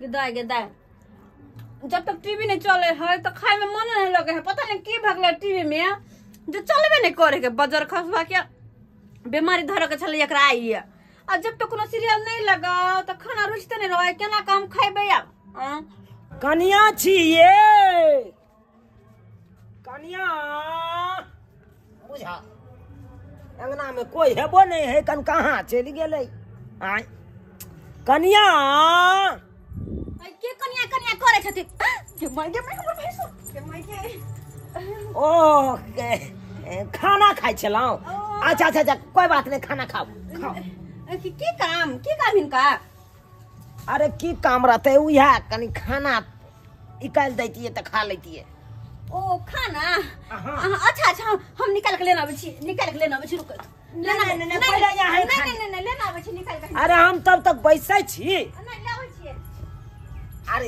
गेदाय जब तक टीवी नहीं चले है तो खाए में मन नहीं लगे है। पता नहीं की भगले टीवी में जो चलबे नहीं करे के बजर खसबा के बीमारी धर के चले एकरा आई है। और जब तक कोनो सीरियल नहीं लगा तो खाना रुचते नहीं रहे केना काम खाइबे या कनिया छिए कनिया बुझा अंगना में कोई हेबो नहीं है कन कहाँ चली गेलै आय कनिया के कनिया कनिया करे छथि के माइके में हमर भैंसो के माइके ओ खाना खाई छलौ। अच्छा अच्छा अच्छा कोई बात नहीं खाना खाओ खाओ। की काम इनका अरे की काम रहते उया कनी खाना निकाल देती है तो खा लेती है। ओ खाना अच्छा अच्छा हम निकाल के लेना आबै छी रुक नहीं पहले यहाँ नहीं लेना आबै छी निकाल के। अरे हम तब तक बैठे छी नहीं लाबै छी। अरे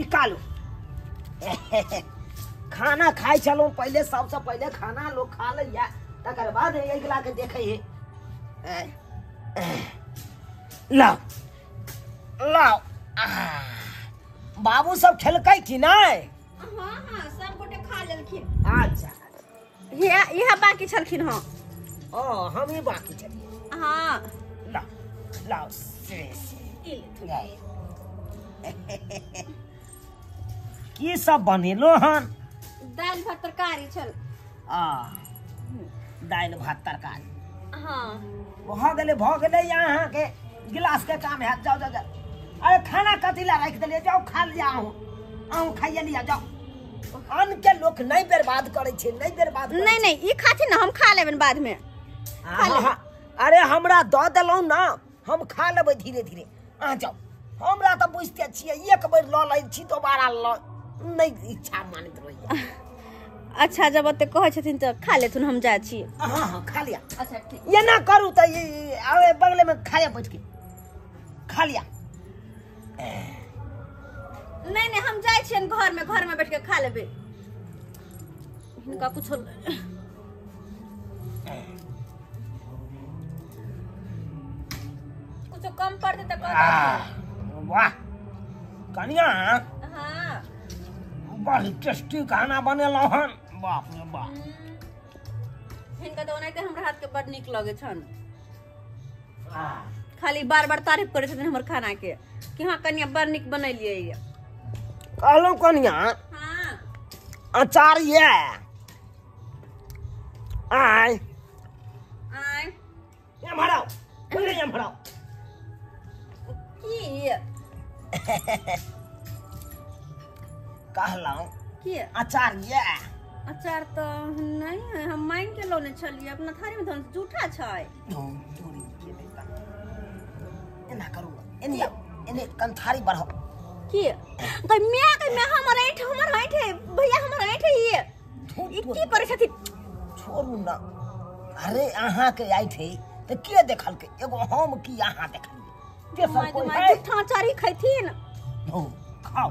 इकालू खाना खाई चलो पहले सबसे पहले खाना लोग खा लिया तकर बाद एक ला के देखे है। लाओ लाओ बाबू सब खेलकै कि नहीं? हां सब गोटे खा लेलखिन। अच्छा यह बाकी छलखिन। हां ओ हम ही बाकी छलिए। हां लाओ लाओ से की सब बनेलो हन? दाल भात तरकारी छल। दाल भात तरकारी। हाँ भ गेले यहाँ के गिलास के काम है। जाओ जाओ जाओ। अरे खाना कथी ला रख दिलिए जाओ खा लिया आहू खाइए लिया जाओ। अन्न के लोग नहीं बर्बाद करे छे नहीं बर्बाद नहीं ई खाथि ना हम खा लेबन बाद में। अरे हमरा द देलौ ना हम खा लेबै धीरे धीरे। आ जाओ हमरा तो बुझते छिए एक बेर ल लै छी दोबारा ल नहीं इच्छा मानित रही। अच्छा जब ते कहे छथिन तो खा लेथुन हम जा छी। हां खा लिया। अच्छा ठीक ये ना करू त आवे बंगले में खाया बैठ के खा लिया। नहीं हम जाय छियन घर में बैठ के खा लेबे। इनका कुछ कम पड़ दे त वाह कनिया हां बड़ी टेस्टी खाना बनेलो हन। बाप रे बाप हिनका तो ओनाइते हमरा हाथ के बड़ निक लगे छन। खाली बार तारीफ करे छथिन हमर खाना के कि हां कनिया बड़ निक बनैलिए ये। कहलो कनिया हां अचार ये आय ये भराओ बोले ये भराओ की कहलो की अचार ये अचार तो नहीं है हम मांग के लोने छलिए अपना थारी में धन जूठा छै। दूरी के बेटा एना करू एने कंथारी बढ़ाओ की मैं हमर ऐठ भैया हमर ऐठ ये की करे छथि छोड़ू ना। अरे अहाँ के ऐठे त के देखल के एगो हम की अहाँ देखलिए के सब कोई है जूठा चारी खैथिन। खाओ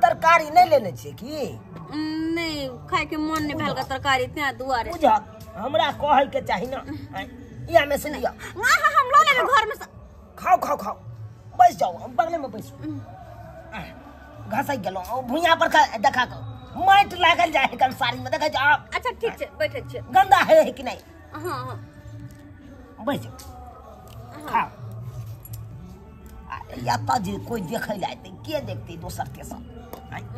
तरकारी नहीं लेने छे की नहीं खाए के मन नहीं भेल का तरकारी त्या दुआरे बुझा हमरा कहै के चाहि ना या में से लिया। हम लो लेबे घर में खाओ खाओ खाओ बैठ जाओ हम बगले में बैठ घासै गेलो भुइया पर का देखा को माइट लागल जाए कन साड़ी में देखा जा। अच्छा ठीक छे बैठे छे गंदा है कि नहीं? हां बैठ जाओ खाओ। या तो जे कोई देखे जाए के देखते दोसर के साथ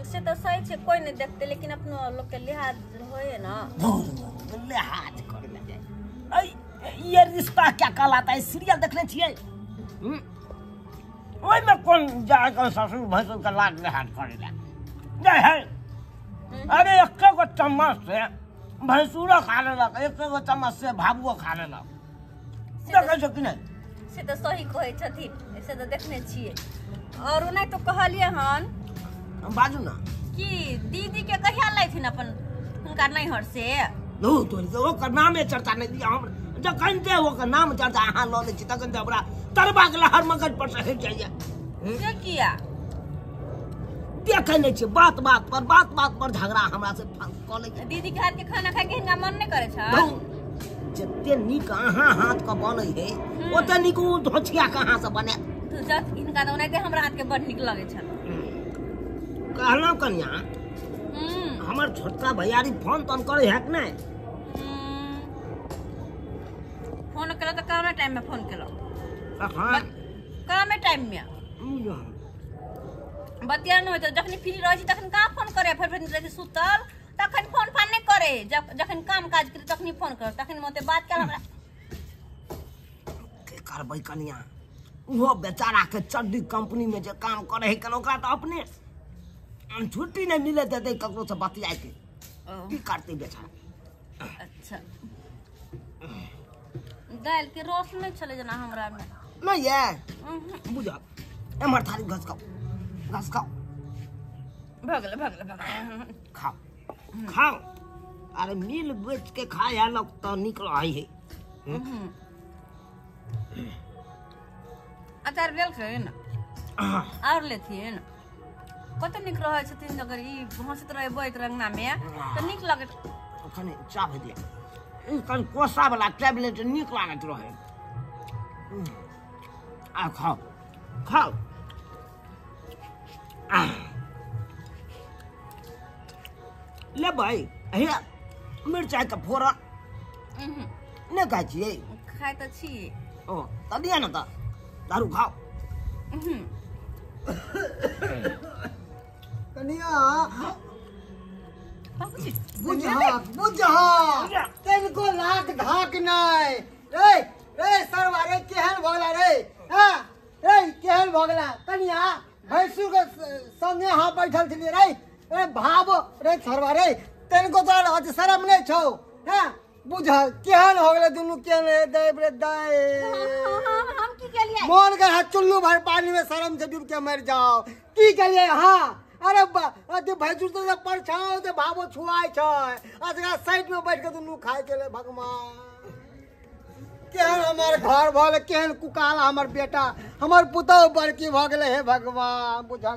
से तो सही छे कोई नहीं देखते लेकिन अपनो लोग के लिहाज होए ना लिहाज कर ले जाए। ये रिश्ता क्या कहलाता है सीरियल देखने छिए ओई में कौन जाए कौन ससुर भसुर का लाग लिहाज करेला जाए है। अरे एक गो चम्मच से भैंसुरा खा लेला एक गो चम्मच से भाबुओ खा लेला देखे छो कि नहीं? से तो सही कहे छथिन ऐसे तो देखने छिए। और नहीं तो कहलिए हन बाजू ना कि दीदी के कहिया लैथिन अपन हुनका नैहर से नो तो ओकर नामे चर्चा नहीं दिया हम जखन दे ओकर नाम चर्चा अहाँ ल लै छी तखन ते हमरा तरबा के लहर मगज पर से हट जाइए। से किया देखे नहीं छी बात बात पर झगड़ा हमरा से क लै। दीदी के हाथ के खाना खाए के हिनका मन नहीं करे छ जते निक अहाँ हाथ का बनै है ओते निक उ धोछिया कहाँ से बने तू जब इनका तो नहीं हमरा हाथ के बड़ निक लगे छल कहलौ कन्या हमर छोटका भैयारी फोन तोन करे है कि नहीं फोन करो तो काम टाइम में फोन करो हां काम टाइम में बतिया न हो तो जखनी फ्री रह छी तखन का फोन करे फिर जखनी सुतल तखन फोन फान नहीं करे जखन काम काज करे तखनी फोन कर तखन मते बात कर हमरा के करबै कन्या वो बेचारा के चड्डी कंपनी में जे काम करे है कनो का तो अपने छुट्टी नहीं मिले दे ककरो से बतियाए के की करते बेचारा अच्छा दाल के रस नहीं चले जना हमरा में नहीं है बुझा एमर थाली घस खाओ भगले खाओ अरे मिल बेच के खाया लोग तो निकल आई है अचार बेल के ना और लेती है ना कत निक रहे छथिन अगर ई हंसत रहे बैठ रंगना में तो निक लगे ओखने चाप दिया ई कन कोसा वाला टैबलेट निक लागत रहे आ खाओ ले भाई हे मिर्चाई का फोड़ा ने खाई छिए खाई तो छी ओ त दिया न त दारू खाओ कनिया बुझा तेनको लाख ढाक नहीं रे सरवा रे केहन भगला रे हां रे केहन भगला कनिया भैंसू के संगे हां बैठल छली रे भाव रे सरवा रे तेनको तो आज शर्म नहीं छौ हां बुझा केहन हो गेले दुनु केहन दे रे दाए हम की के लिए मोन के हाथ चुल्लू भर पानी में शर्म से डूब के मर जाओ की के लिए हां अरे अते भैंसू तो परछाओ ते भावो छुआई छ अजगा साइड में बैठ के दुनु खाए के ले भगवान केहन हमार घर भले केहन कुकाल हमर बेटा हमर पुतौ बड़की भ गेले हे भगवान बुझा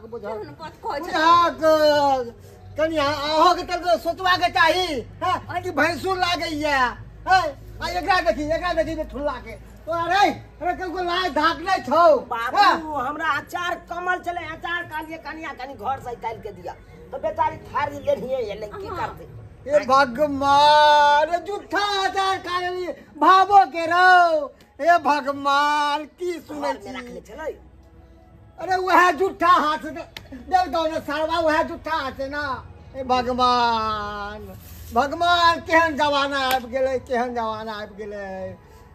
कनिया आहो के तक सोचवा के चाही हां कि भैंसू लागे या हां एकरा देखी में ठुल्ला के तो अरे को लाय धाक नहीं छौ बाबू हमरा अचार कमल चले अचार कालिए कनिया कनी घर से काल के दिया तो बेचारी थारी लेनी है ले की करते हे भगवान झूठा अचार काली भावो के रो हे भगवान की सुनै छी रखले चलै अरे वह झूठा हाथ से दे दो ना सारवा वह झूठा हाथ से ना हे भगवान केहन जमाना आबि गेलै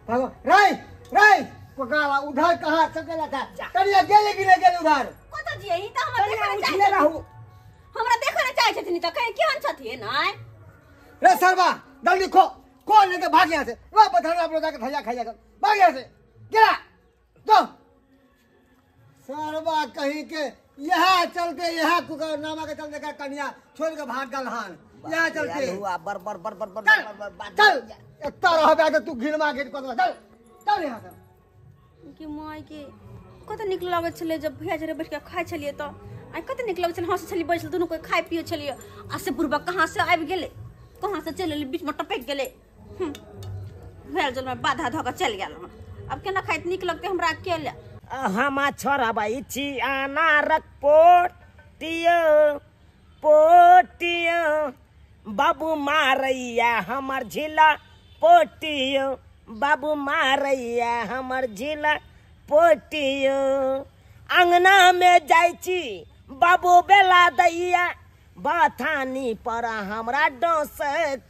भगवान रे पकाला उधर कहां से गेला था कनिया गेले कि नहीं गेले उधर कत जिए ई त हमरा देखले चाहे छथिन त कहे केहन छथिन नै रे सरवा जल्दी खो लेके भाग यहां से वो पत्थर आप लोग जाके भैया खाइया कर भाग यहां से गेला तो सरवा कहीं के यहाँ चलते यहाँ कुकर नामा के चलते का कन्या छोड़ के भाग गल हान यहाँ चलते हुआ बर चल इतना रह बे तू घिनमा घेट कर चल यहाँ से कि माय के कत निक लगे छले जब भैया जरे बैठ के खाइ छलिए त आई कत निक लगे छले हंस छली बैठल दोनों कोई खाइ पिए छलिए आ से पूर्वा कहां से आबि गेले कहां से चलले बीच में टपक गेले भेल जल में बाधा धक चल गेल अब केना खाइत निक लगते हमरा अकेले हम छोरा भाई छी अनारक पोटियो बाबू मारैया हमर झिला पोटियो बाबू मारैया हमर झिला पोटियो अंगना में जाय छी बाबू बेला दैया बथानी पर हमरा डोस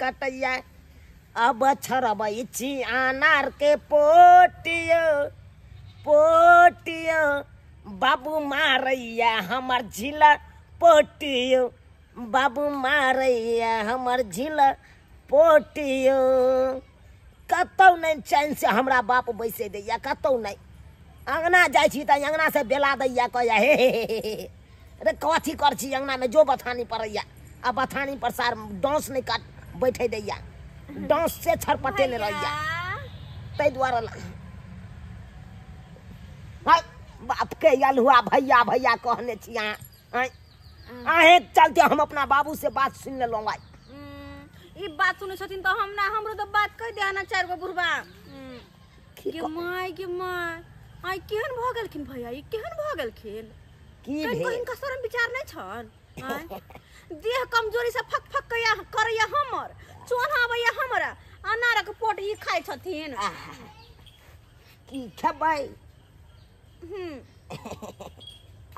कटैया अब छोरबै छी अनार के पोटियो बाबू मारैया हमर झिला पोटियो बाबू मारैया हमर झिला पोटियो कतौ नहीं चैन से हमरा बाप बैसे दैया कतौ नहीं अंगना जाय छी त अंगना से बेला दैया कहया हे रे कथी कर छी अंगना में जो बथानी परैया आ बथानी पर सार डांस नहीं काट बैठे दैया डांस से छरपटेले रहिया तै द्वारा बाप के आयल हुआ भैया भैया कहने छी अहे चलते हम अपना बाबू से बात सुन ले लूंगा ई बात सुने छथिन त हमरो तो बात कह दे ना चार गो बुढ़बा के माय आई केहन भ गेलखिन भैया ई केहन भ गेलखिन की कहीं भेल का शरम विचार नहीं छन आय देह कमजोरी से फक फक करैया हमर चोना आबैया हमरा अनार के पोट ई खाइ छथिन की खेबै हम्म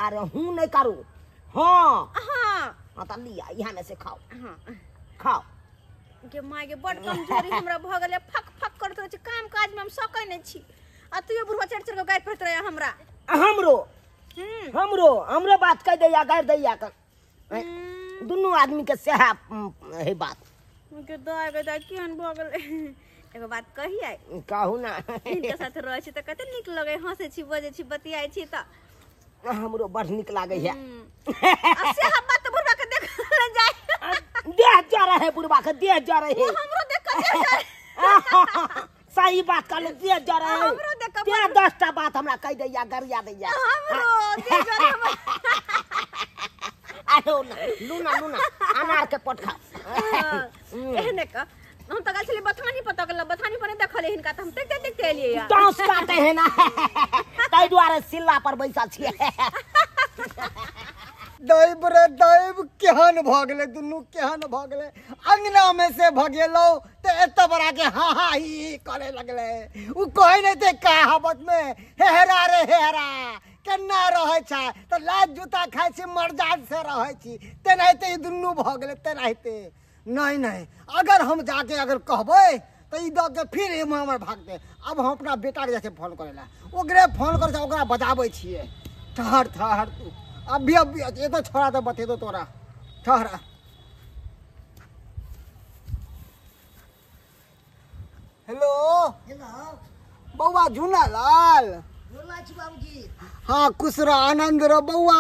अरे हूँ नहीं करू हाँ हाँ हाँ तो लिया यहाँ में से खाओ हाँ खाओ के माय के बड कमजोरी हमरा भ गेले फक फक करत रहे छी काम काज में हम सकै नै छी आ तू बुढ़वा चढ़ चढ़ के गाय फरत रहे हमरा हमरो बात कह दैया गाड़ दैया कर दुनू आदमी के सेहा है बात के दाय केहन भ गेले एगो बात कही आइ कहू ना इनके साथ रहै छी त कते नीक लगे हंसे छी बजे छी बतियाइ छी त हमरो बड़ नीक लागे है से हम बात बुढ़वा के देख ले जाय देह जा रहा है बुढ़वा के देह जा रहे है हमरो देख के सही बात कर देह जा रहा है हमरो देख क्या 10टा बात हमरा कह दैया गरिया दैया हमरो देह जा रहा आरो लूना अनार के पोट खा एहने का हम त गछली बथानी पता गल बथानी पर देखले हिनका त हम देखते एलिए यार डांस काटे है ना तै द्वारे सिल्ला पर बैसा छिए दैव रे दैव केहन भ गेले दुनू केहन भ गेले अंगना में से भगेलो ते एत बड़ा के हा हा ही करे लगले उ कहे नै ते कहावत में हेहरा रे हेहरा केना रहे छ त लाज जूता खाइ छी मर्जाद से रहे छी तेनाहिते ई दुनू भ गेले तेनाहिते नहीं अगर हम जाके अगर कहबै तो ई द के फिर हमर भागते अब हम अपना बेटा के जैसे फोन करेला ओकरे फोन कर ओकरा बताबै छिए ठहर तू अभी ये तो छोड़ा तो बते दो तोरा ठहरा हेलो बउआ झूना लाल बोला छी बाबूजी हाँ खुश रह आनंद रह बउआ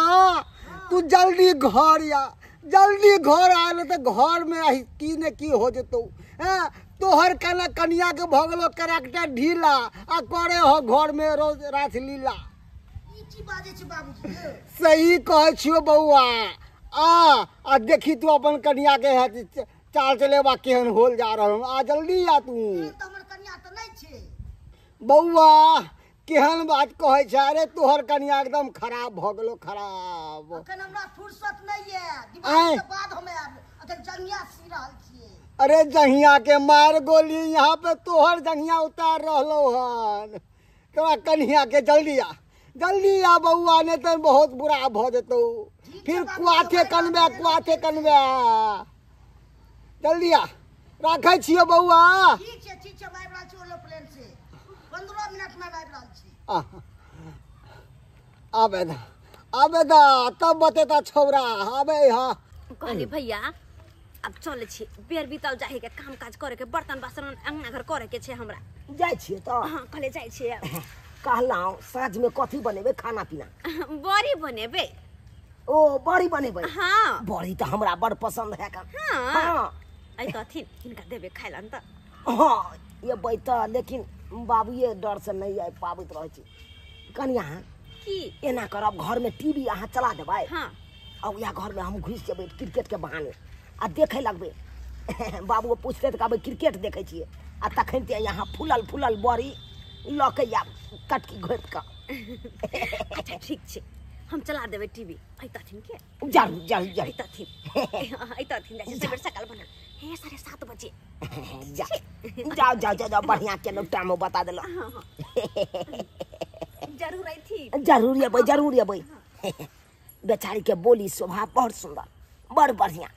तू जल्दी घर आ जल्दी घर आल तो घर में की ने की हो जतो तोहर कना कनिया के भगलो कैरेक्टर ढीला आ करे हो घर में रोज रात लीला बाजे छी बाबूजी सही कहे छियो बउआ आ देखी तू अपन कनिया के चाल चलेबा केहन होल जा रहल आ जल्दी आ तू तो हमर कन्या तो नहीं छे बउआ केहन बात कहे छ अरे तोहर कनिया एकदम खराब भ गेलो खराब अखन हमरा फुर्सत नहीं है दिवाली के बाद हमें अखन जंगिया सी रहल छिए अरे जंगिया के मार गोली यहाँ पे तोहर जंगिया उतार रहलो हन तोरा कनिया के जल्दी आ बउआ ने तो बहुत बुरा भ जतो फिर कुआथे कनबे जल्दी आ राखै छियो बउआ ठीक छै मैं आबि रहल छी ओलो प्लेन से 15 मिनट में आबि रहल छी आबे दा तब बतेता छौरा आबे हां कहली भैया अब चले छी बेर बीतल जाहे के काम काज करे के बर्तन बासन अंगना घर करे के छे हमरा जाय छिए तो हां कहले जाय छे कहलाओ साँझ में कथी बनेबे खाना पीना बड़ी बनेबे ओ बड़ी बनेबे हां बड़ी तो हमरा बड़ पसंद है का हां आई कथी इनका देबे खाइलन त हां ये बैठा लेकिन बाबूए डर से नहीं आइ पाबैत रहे छी कनिया की एना करब घर में टीवी अहाँ चला देबै हां अब या घर में हम घुस जेबै क्रिकेट के बहाने आ देखे लगबे बाबू पूछते त कहबै क्रिकेट देखे छिए आ तखन ते यहाँ फुलल बड़ी ल के या कटकी घोप का अच्छा ठीक छे हम चला देबे टीवी आई तथिन के जरूर आई तथिन जैसे सबेर सकाल बना हे 7:30 बजे जाओ बढ़िया के टाइम बता देलो जरूर आई थी जरूर अबै बेचारी के बोली स्वभाव बहुत सुंदर बड़ बढ़िया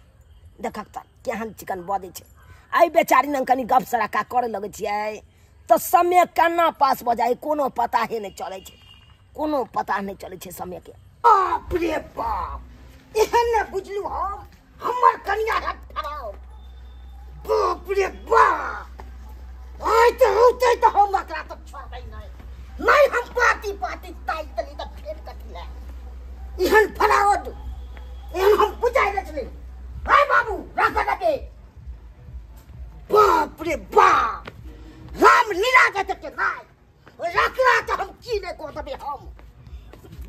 देखक त केहन चिकन बदे छे आई बेचारी न कनी गप सराका करे लगे छिए तो समय केना पास भ जाए कोनो पता ही नहीं चले छे कोनो पता नहीं चले छे समय के बाप रे बाप एहन ने बुझलू हमर कन्या हाथ खराब बाप रे बाप आई तो होते तो हम एकरा तो छोड़बै नहीं हम पार्टी ताई तली त फेर कटिला एहन फरावट एहन हम बुझाई ले चले हाय बाबू राखा दे बाप रे बाप राम लीला जते के भाई रखला तो हम की ने को तबे हम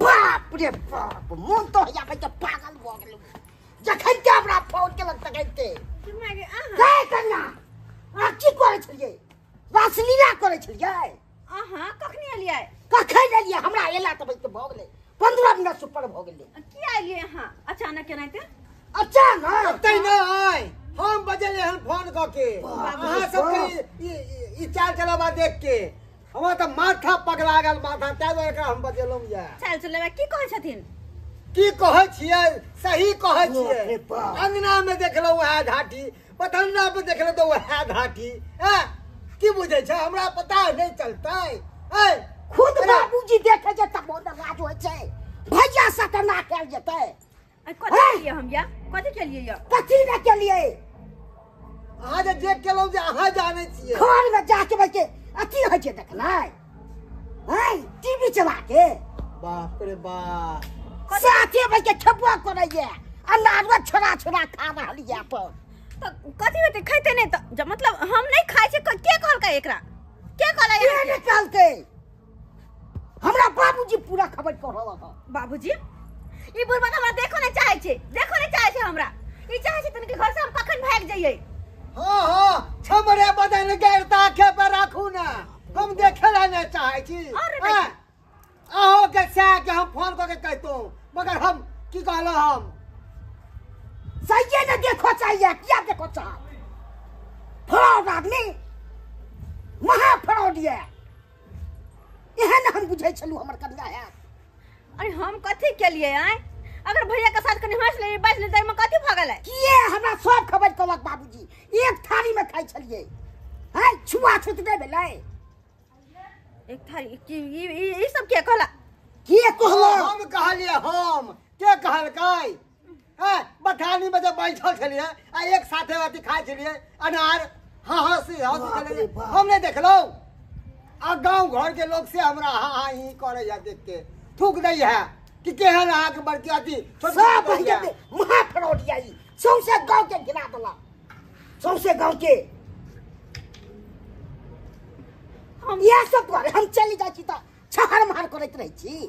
बाप रे बाप मन तो या पे पागल भ गेलु जखन के हमरा फोन के लग तकैते मागे कन्या आ की करे छलिए रासलीला करे छलिए हां कखनी एलियै कखै लेलिए हमरा एला त बस भ गेलै 15 मिनट से ऊपर भ गेलै की आइलियै यहाँ अचानक केनाते अचानक तै न आय हम बजेले हन फोन क के अहाँ सब ई चाल चलावा देख के हमरा त माथा पगला गेल माथा तै एकरा हम बजेलौं या चाल चलेबा की कहै छथिन की कहै छियै सही कहै छियै बाप रे बाप। अंगना में देखलौ वह घाटी पथन्ना पे देखलौ तो वह घाटी हैं की बुझै छै हमरा पता नहीं चलतै ए खुद बाबूजी देखे जे त बहुत लाज होय छै भैया साथे ना कैल जेतै कथी केलियै हम या कथी केलियै या कथी न केलिए अहाँ जे देख केलौ जे अहाँ जानै छियै घर में जाके बैठे अथी होय छै देखनाइ हैं टीवी चला के बाप रे बाप साथे बैठे खेबा करैये अनाजवा छोड़ा छोड़ा खा रहलिए अपन तो कथी होते खाइते नहीं तो मतलब हम नहीं खाइ छै के कहलकै एकरा के कहलै ये निकालते हमरा बाबूजी पूरा खबर कर रहल ह बाबूजी ई बुढ़बा हमरा देखो नहीं चाहे छै हमरा ई चाहे छै तनिक घर से हम कखन भाग जाइए हाँ हाँ छमरे बदन गैर ताखे पे राखू ना हम देखे ला नहीं चाहे छी अरे हैं? अहो के से के हम फोन करके कहतो मगर हम की कहलो हम सही न देखो चाहिए क्या देखो चाह फ्रॉड आदमी महा फ्रॉड ये एहन हम बुझै छलू हमर कन्या है अरे हम कथी केलिए आय अगर भैया के साथ कनी हंस ले बाज ले त में कथी भगल है किए हमरा सब खबर कहलक बाबूजी एक थाली में खाइ छलिए है छुआ छूत नहीं भेलै एक थारी की ई सब के कहला किए कहलो हम कहलिए हम के कहलकै हैं बठानी में जब बैठल छलिए आ एक साथे अथी खाइ छलिए अनार हाँ हाँ से बाप रे बाप। हम नहीं देखलो आ गांव घर के लोग से हमरा हाँ हाँ ही करे या देख के थूक दै है कि केहन अहाँ के बड़की अथी सब भैया महा फ्रॉड आई सौसे गांव के गिरा देला सौसे गांव के हम ये सब द्वारे हम चली जाइ छी त छहर मार करैत रहै छी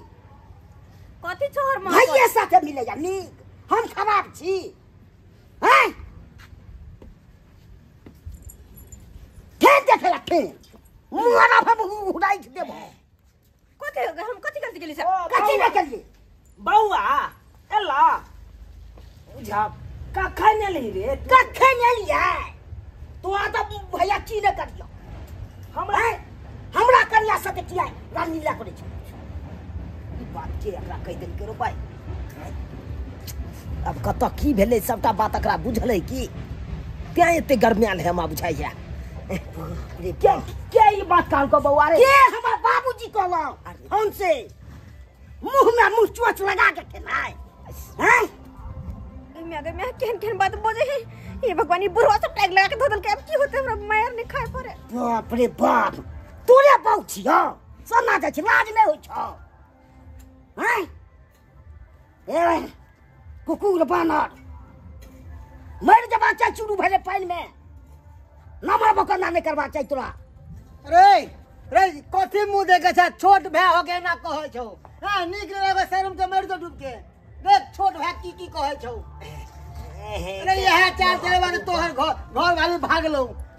कथी छोहर मार भैया साथे मिले जा नीक हम खराब छी हैं देखे रखे मुआरा हम उड़ाई देबो कथी हो गए हम कथी गलती केली से कथी न करिए बौआ एला बुझा कखन एलही रे कखे न लिया तो आ त भैया की न करियो हमरा हमरा कन्या साथे किया रानीला करे छै ई बात के एकरा कहि देल के रो भाई अब कत की भेलै सबटा बात एकरा बुझलै की त्या एते गरमियाल है हमरा बुझाइया क्या ये बात काल को बौआ रे के हमर बाबूजी कहलौ फोन से मुंह में मुंह चोच लगा के खेनाय हैं मैं केन बात बोले है ये भगवान ई बुढ़वा सब टैग लगा के धोदल के अब की होते हमरा मायर नहीं खाए पड़े बाप रे बाप तोरे बाऊ छियो सना जाइ छै लाज नहीं होइ छौ हैं ए कुकुर बानर मर जबा चाहे चुरू भेले पानी में नमर बकना नहीं करबा चाहे तोरा रे रे कथी मुंह देखे छै छोट भाई हो के ना कहै छौ हां नीक लगे शर्म के मर जो डूब के देख छोट भाई की कहै छौ अरे यह चाल चलेबा ने तोहर घर वाली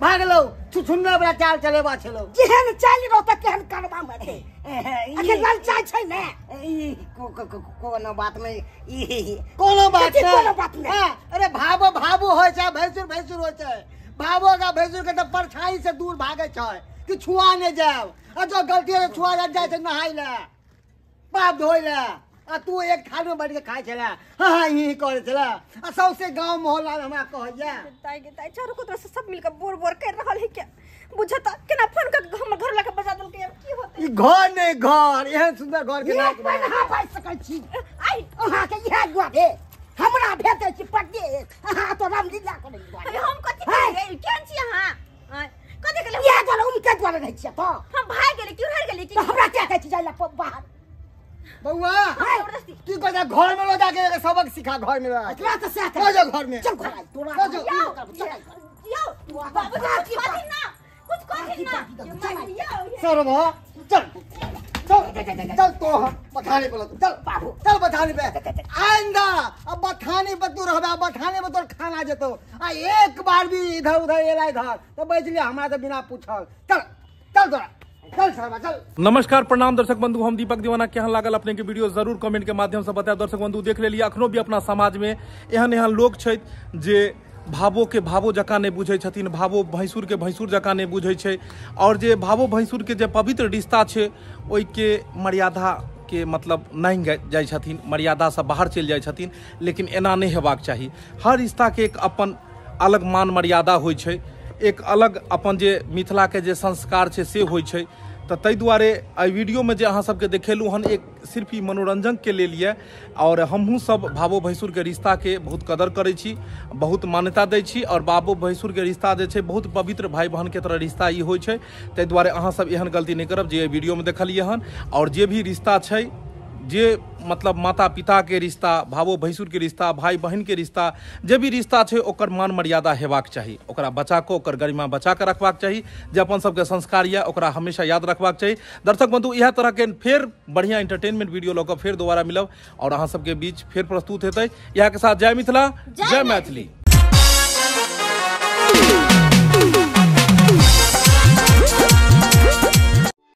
भागलो छुछुन्ना वाला चाल चलेबा छलो जेहन चाल रहो त केहन करबा मते अके ललचा छै ने कोनो बात नहीं कोनो बात नहीं हां अरे भाबो होय छै भैंसुर होय छै भाबो का भैंसुर के त परछाई से दूर भागे छै कि छुआ नहीं जाओ आ जो गलती से छुआ जाए छै नहाई ले पाप धोई ले आ तू एक थाल में बैठ के खाए छला हां ही करे छला आ सबसे गांव मोहल्ला में हमरा कहैया ताई चारों को तरफ से सब मिलकर बोर कर रहल है क्या बुझता केना फोन कर हम घर लगा बजा दल के की होते ई घर नहीं घर एहन सुंदर घर के एक बार हां पाइ सकै छी आई अहाँ के इहा दुआरे हमरा भेटै छी पट्टे अहाँ तो रामलीला करै दुआरे हम कथी करिए केन छी हां कथी केले या दुआरे उनके दुआरे रहै छी तो हम भाग गेले क्यों हर गेले तो हमरा क्या कहै छी जाइ ला बाहर बउआ जबरदस्ती तू कहता घर में लो जाके सबक सिखा घर में लो एकरा त साथ हो जा घर में चल घर आई तोरा हो जा। यो बाबू जी कथी ना कुछ कथी ना सर वो चल तो बठाने पे चल बाबू चल बठाने पे आइंदा अब बठाने पे तू रहबा बठाने पे तोर खाना जेतो आ एक बार भी इधर उधर एला इधर तो बैठ ले हमरा तो बिना पूछल चल चल तोरा चल सरवा चल। नमस्कार प्रणाम दर्शक बंधु, हम दीपक दीवाना। केहन लागल अपने के वीडियो जरूर कमेंट के माध्यम से बताएब। दर्शक बंधु देख लेलिए अखनो भी अपना समाज में एहन एहन लोग छै जे भावो के भावो जकाँ नहीं बुझे छथिन, भावो भैंसुर के भैंसुर जकाँ नहीं बुझे छै, और जे भावो भैंसुर के जे पवित्र रिश्ता छै ओहि के मर्यादा के मतलब नहीं जाइ छथिन, मर्यादा से बाहर चलि जाइ छथिन। लेकिन एना नहीं हेबाक चाही। हर रिश्ता के एक अपन अलग मान मर्यादा होइ छै, एक अलग अपन जे मिथिला के जे संस्कार छै से होइ छै। तो ताहि दुआरे एहि वीडियो में जे अहाँ सबके देखेलहुँ हन एक सिर्फ ई मनोरंजन के लेल ये, और हमहूँ सब भावो भैंसुर के रिश्ता के बहुत कदर करै छी, बहुत मान्यता दै छी, और बाबो भैंसुर के रिश्ता जे छै बहुत पवित्र भाई बहन के तरह रिश्ता ई होइ छै। ताहि दुआरे अहाँ सब एहन गलती नहीं करब जे वीडियो में देखलिए हन। और जे भी रिश्ता छै, जे मतलब माता पिता के रिश्ता, भावो भैंसुर के रिश्ता, भाई बहन के रिश्ता, जे भी रिश्ता छै ओकर मान मर्यादा हेबाक चाही, ओकरा बचा के ओकर गरिमा बचा के रखबाक चाही। जे अपन सबके संस्कार यऽ ओकरा हमेशा याद रखबाक चाही। दर्शक बंधु इएह तरह के फेर बढ़िया एंटरटेनमेंट वीडियो लऽ कऽ फेर दोबारा मिलब और अहाँ सबके बीच फेर प्रस्तुत हेतै। इएह के साथ जय मिथिला, जय मैथिली।